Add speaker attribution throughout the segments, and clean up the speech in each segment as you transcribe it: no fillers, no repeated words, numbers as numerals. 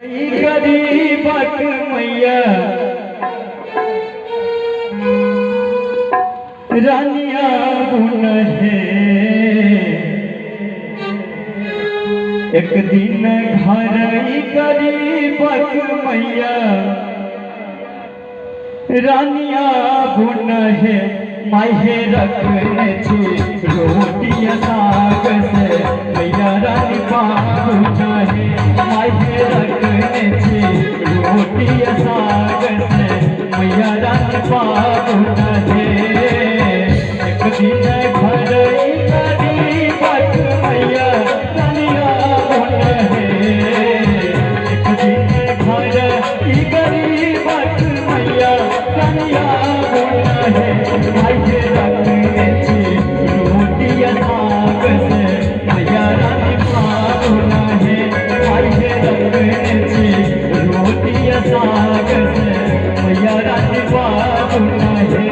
Speaker 1: गरीबक मैया रानिया बुन है। एक दिन घर गरीबक मैया रानिया बुन है। माहे रखने छी रोटिया साग से मैया रानी बाबू है। माहे रखने छी रोटिया साग से मैया रानी बाबू है। एक दिन घर गरीबक मैया रानिया बुन है। एक दिन घर गरीबक मैया रानिया बुन है। माहे रखने छी रोटिया साग से मैया रानी बाबू है। माहे रखने छी रोटिया साग से मैया रानी बाबू है।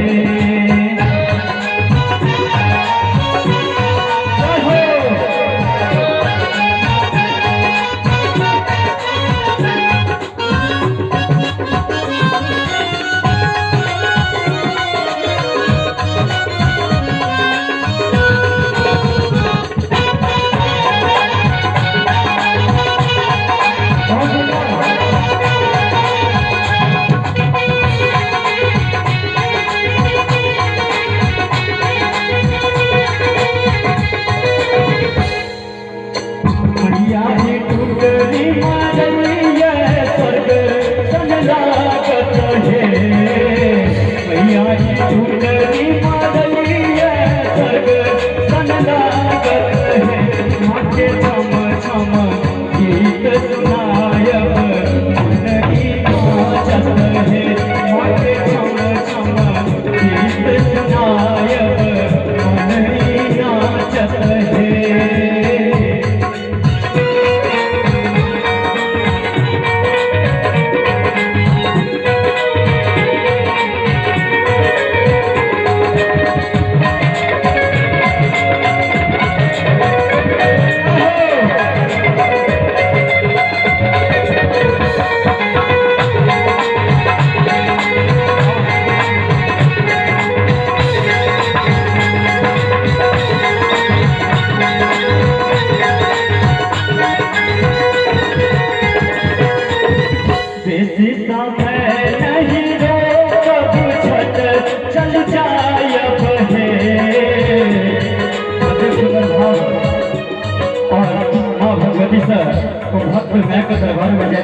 Speaker 1: भक्त मायके दरबार में जाए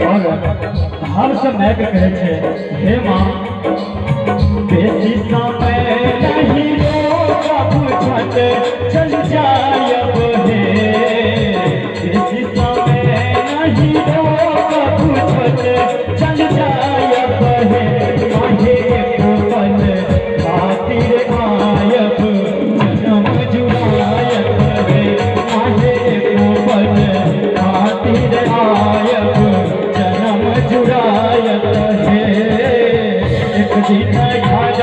Speaker 1: और भाव से मायके कहे छे, हे माँ बेसी समय नहीं पूछत चल जायब हे। बेसी समय नहीं पूछत चल जायब हे। माहे एको पल खातिर आयब जन्म जुड़ायब हे। माहे एको पल खातिर आयब जन्म जुड़ायब है। एक दिन घर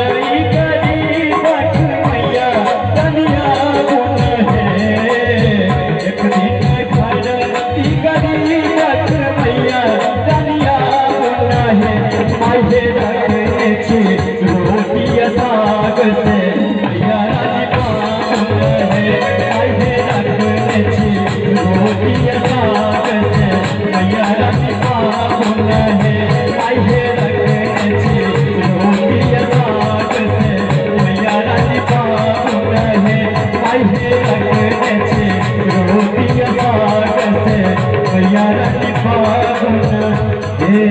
Speaker 1: गरीबक मैया रानिया बुन है। एक दिन घर गरीबक मैया रानिया बुन है। माहे रखने छी रोटिया साग से मैया रानी बाबू है। माहे रखने छी रोटिया साग से मैया रानी बाबू है। माहे रखने छी रोटिया साग से मैया रानी बाबू है। माहे रखने छी रोटिया साग से मैया रानी बाबू है।